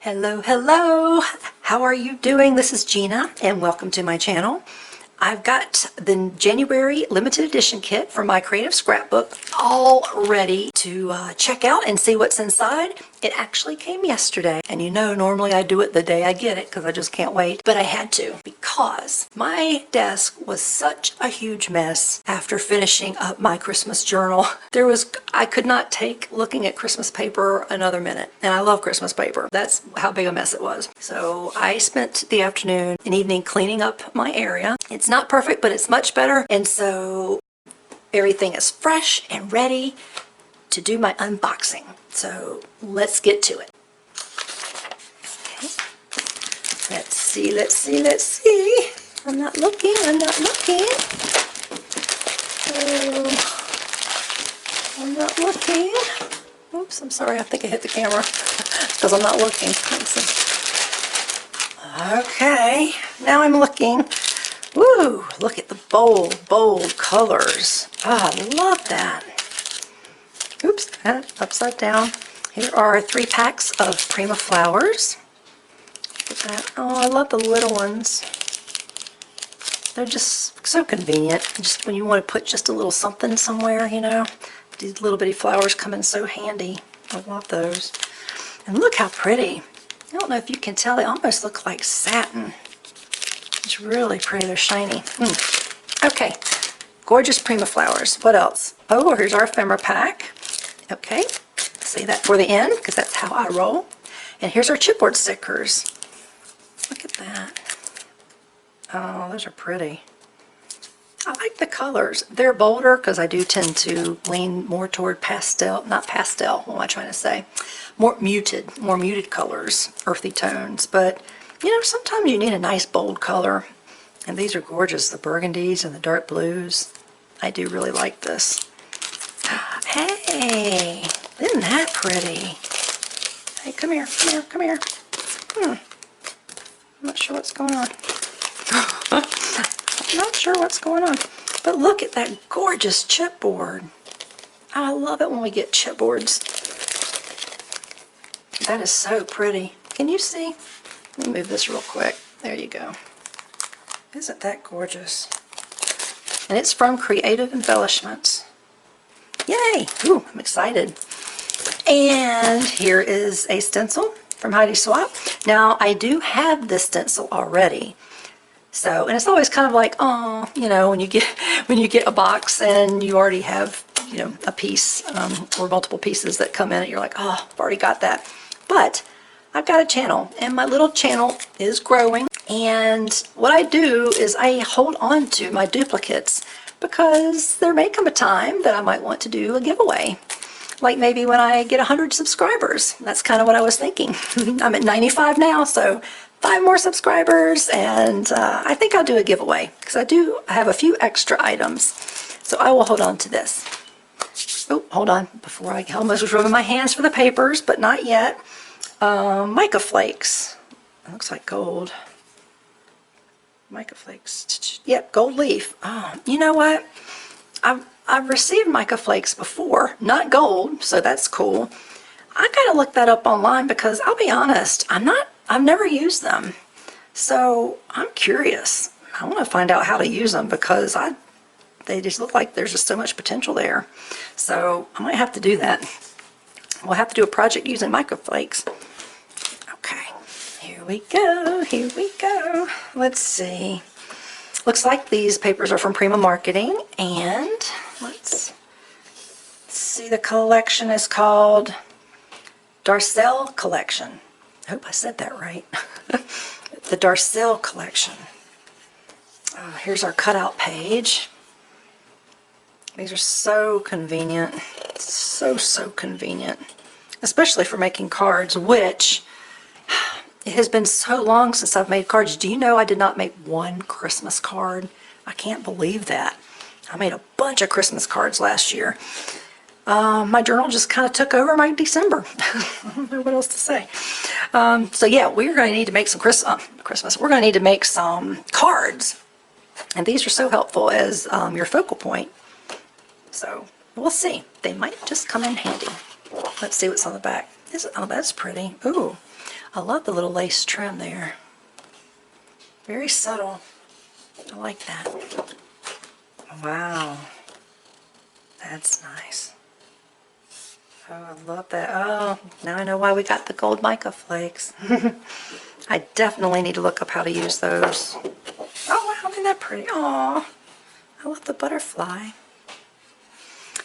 Hello, hello! How are you doing? This is Gina and welcome to my channel. I've got the January limited edition kit for my creative scrapbook all ready to check out and see what's inside. It actually came yesterday, and you know normally I do it the day I get it because I just can't wait, but I had to because my desk was such a huge mess after finishing up my Christmas journal. I could not take looking at Christmas paper another minute, and I love Christmas paper. That's how big a mess it was. So I spent the afternoon and evening cleaning up my area. It's not perfect, but it's much better, and so everything is fresh and ready to do my unboxing. So let's get to it. Okay. Let's see, let's see, let's see. I'm not looking, I'm not looking. I'm not looking. Oops, I'm sorry, I think I hit the camera because I'm not looking. Let's see. Okay, now I'm looking. Woo, look at the bold, bold colors. Ah, I love that. Oops, upside down. Here are 3 packs of Prima flowers. Look at that. Oh, I love the little ones. They're just so convenient. Just when you want to put just a little something somewhere, you know. These little bitty flowers come in so handy. I love those. And look how pretty. I don't know if you can tell, they almost look like satin. It's really pretty. They're shiny. Okay, gorgeous Prima flowers. What else? Oh, here's our ephemera pack. Okay, say that for the end because that's how I roll. And here's our chipboard stickers. Look at that. Oh, those are pretty. I like the colors. They're bolder because I do tend to lean more toward pastel, not pastel, what am I trying to say? More muted colors, earthy tones. But, you know, sometimes you need a nice bold color. And these are gorgeous, the burgundies and the dark blues. I do really like this. Hey, isn't that pretty? Hey, come here, come here, come here. I'm not sure what's going on. I'm not sure what's going on. But look at that gorgeous chipboard. I love it when we get chipboards. That is so pretty. Can you see? Let me move this real quick. There you go. Isn't that gorgeous? And it's from Creative Embellishments. Yay! Ooh, I'm excited. And here is a stencil from Heidi Swap. Now, I do have this stencil already. So, and it's always kind of like, oh, you know, when you get a box and you already have, you know, a piece or multiple pieces that come in it, you're like, oh, I've already got that. But I've got a channel, and my little channel is growing. And what I do is I hold on to my duplicates because there may come a time that I might want to do a giveaway. Like maybe when I get 100 subscribers. That's kind of what I was thinking. I'm at 95 now, so 5 more subscribers, and I think I'll do a giveaway because I have a few extra items. So I will hold on to this. Oh, hold on. Before I almost was rubbing my hands for the papers, but not yet. Mica flakes. It looks like gold. Mica flakes. Yep, gold leaf. Oh, you know what? I've received mica flakes before, not gold, so that's cool. I gotta look that up online because I'll be honest, I've never used them. So I'm curious. I want to find out how to use them because they just look like there's just so much potential there. So I might have to do that. We'll have to do a project using mica flakes. Okay, here we go, here we go. Let's see. Looks like these papers are from Prima Marketing, and let's see, the collection is called Darcel Collection. I hope I said that right. The Darcel Collection. Here's our cutout page. These are so convenient. So convenient. Especially for making cards, which it has been so long since I've made cards. Do you know I did not make one Christmas card? I can't believe that. I made a bunch of Christmas cards last year. My journal just kind of took over my December. I don't know what else to say. So yeah, we're going to need to make some Christmas. We're going to need to make some cards. And these are so helpful as your focal point. So we'll see. They might just come in handy. Let's see what's on the back. Oh, that's pretty. Ooh, I love the little lace trim there. Very subtle. I like that. Wow. That's nice. Oh, I love that. Oh, now I know why we got the gold mica flakes. I definitely need to look up how to use those. Oh, wow, isn't that pretty? Aw, I love the butterfly.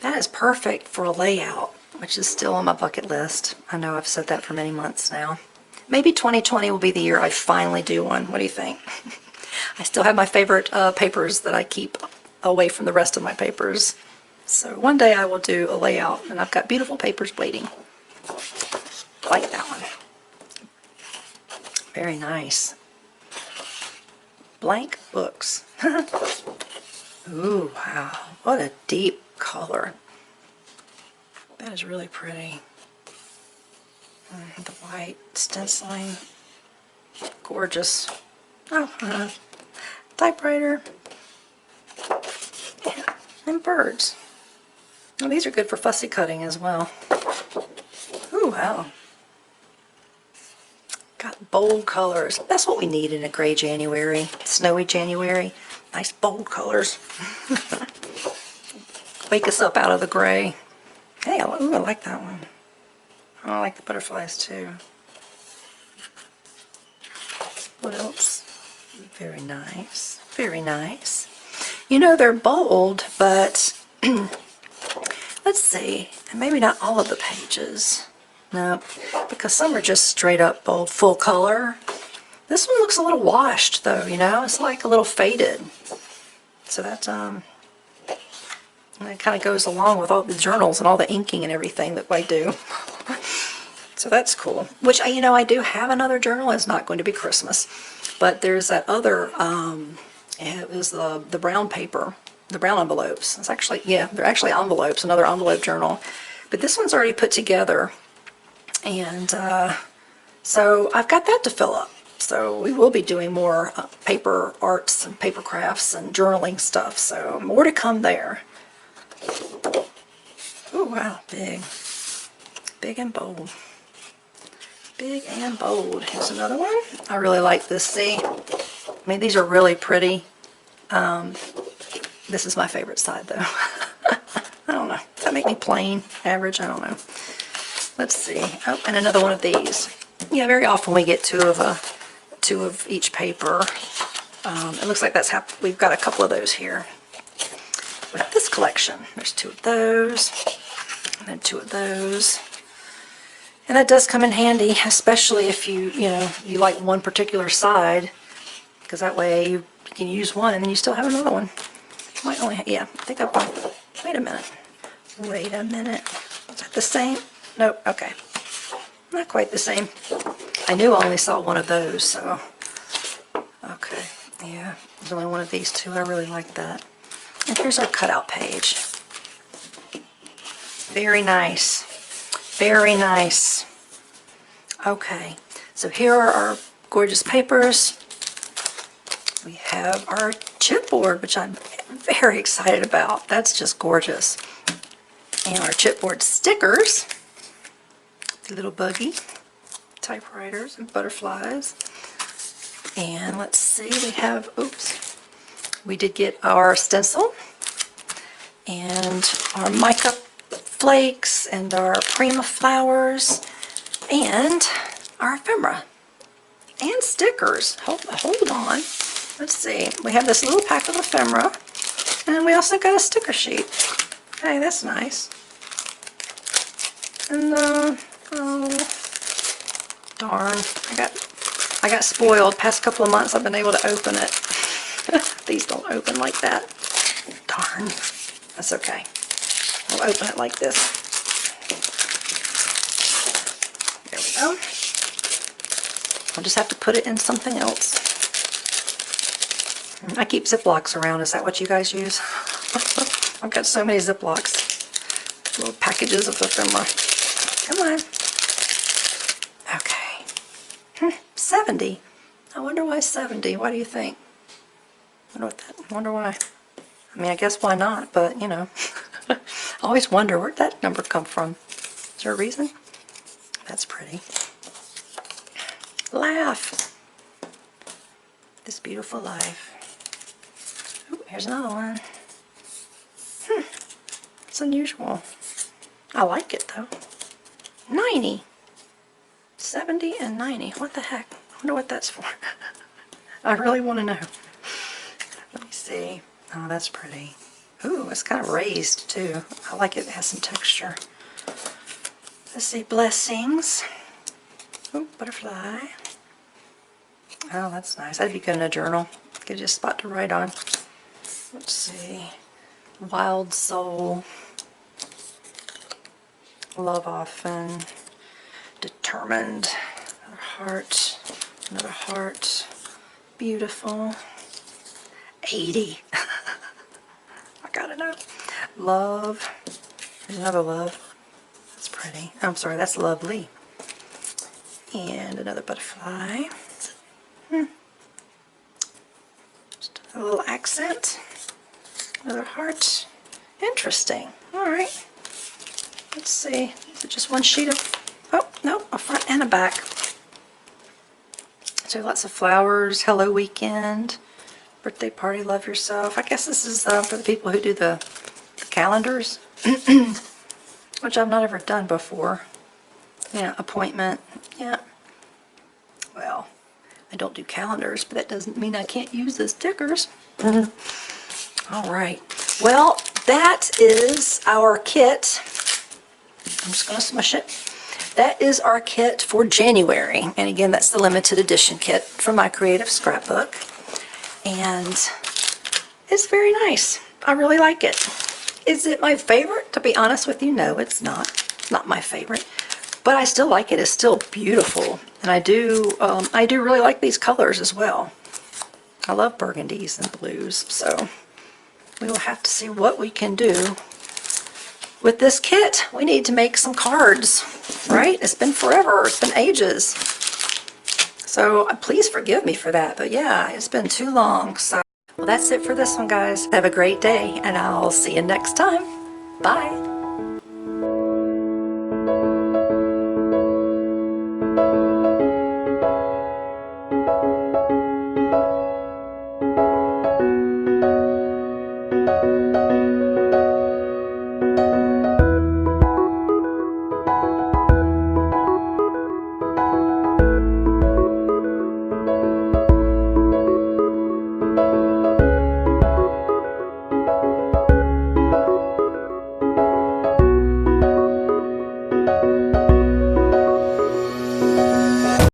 That is perfect for a layout, which is still on my bucket list. I know I've said that for many months now. Maybe 2020 will be the year I finally do one. What do you think? I still have my favorite papers that I keep away from the rest of my papers. So one day I will do a layout, and I've got beautiful papers waiting. Like that one. Very nice. Blank books. Ooh, wow. What a deep color. That is really pretty. The white stenciling. Gorgeous. Oh, typewriter. Yeah, and birds. Well, these are good for fussy cutting as well. Ooh, wow. Got bold colors. That's what we need in a gray January, snowy January. Nice bold colors. Wake us up out of the gray. Hey, ooh, I like that one. Oh, I like the butterflies too. What else? Very nice. Very nice. You know, they're bold, but let's see. Maybe not all of the pages. No, because some are just straight up bold, full color. This one looks a little washed though, you know? It's like a little faded. So that's, that kind of goes along with all the journals and all the inking and everything that I do. So that's cool. Which, you know, I do have another journal. It's not going to be Christmas. But there's that other, it was the brown paper, the brown envelopes. It's actually, yeah, they're actually envelopes, another envelope journal. But this one's already put together. And so I've got that to fill up. So we will be doing more paper arts and paper crafts and journaling stuff. So more to come there. Oh, wow, big. Big and bold. Big and bold. Here's another one. I really like this. See? I mean, these are really pretty. This is my favorite side, though. I don't know. Does that make me plain? Average? I don't know. Let's see. Oh, and another one of these. Yeah, very often we get two of each paper. It looks like that's how we've got a couple of those here. With this collection, there's two of those, and then two of those. And that does come in handy, especially if you like one particular side, because that way you can use one and then you still have another one. Might only, yeah, I think I've got, wait a minute. Wait a minute. Is that the same? Nope, okay. Not quite the same. I knew I only saw one of those, so. Okay, yeah, there's only one of these two. I really like that. And here's our cutout page. Very nice. Very nice. Okay, so here are our gorgeous papers. We have our chipboard, which I'm very excited about. That's just gorgeous. And our chipboard stickers. The little buggy, typewriters, and butterflies. And let's see, we have, oops, we did get our stencil and our mica flakes and our Prima flowers and our ephemera and stickers. Hold on. Let's see. We have this little pack of ephemera and we also got a sticker sheet. Hey, that's nice. And oh, darn, I got spoiled. Past couple of months I've been able to open it. These don't open like that. Darn. That's okay. I'll open it like this. There we go. I'll just have to put it in something else. I keep Ziplocs around. Is that what you guys use? I've got so many Ziplocs. Little packages of ephemera. Come on. Okay. 70. I wonder why 70. Why do you think? I wonder why. I mean, I guess why not, but, you know. I always wonder where'd that number come from. Is there a reason? That's pretty. Laugh. This beautiful life. Ooh, here's another one. It's unusual. I like it though. 90. 70 and 90. What the heck? I wonder what that's for. I really want to know. Let me see. Oh, that's pretty. Ooh, it's kind of raised too. I like it. It has some texture. Let's see. Blessings. Ooh, butterfly. Oh, that's nice. That'd be good in a journal. Gives you a spot to write on. Let's see. Wild soul. Love often. Determined. Another heart. Another heart. Beautiful. 80. I gotta know. Love. There's another love. That's pretty. I'm sorry, that's lovely. And another butterfly. Just a little accent. Another heart. Interesting. Alright. Let's see. Is it just one sheet of... Oh, no, a front and a back. So lots of flowers. Hello weekend. Birthday party, love yourself. I guess this is for the people who do the calendars, which I've not ever done before. Yeah, appointment. Yeah. Well, I don't do calendars, but that doesn't mean I can't use the stickers. All right. Well, that is our kit. I'm just going to smush it. That is our kit for January. And again, that's the limited edition kit from my creative scrapbook. And it's very nice. I really like it. Is it my favorite? To be honest with you, no, it's not. It's not my favorite. But I still like it. It's still beautiful. And I do really like these colors as well. I love burgundies and blues. So we will have to see what we can do with this kit. We need to make some cards, right? It's been forever. It's been ages. So please forgive me for that. But yeah, it's been too long. So well, that's it for this one, guys. Have a great day, and I'll see you next time. Bye.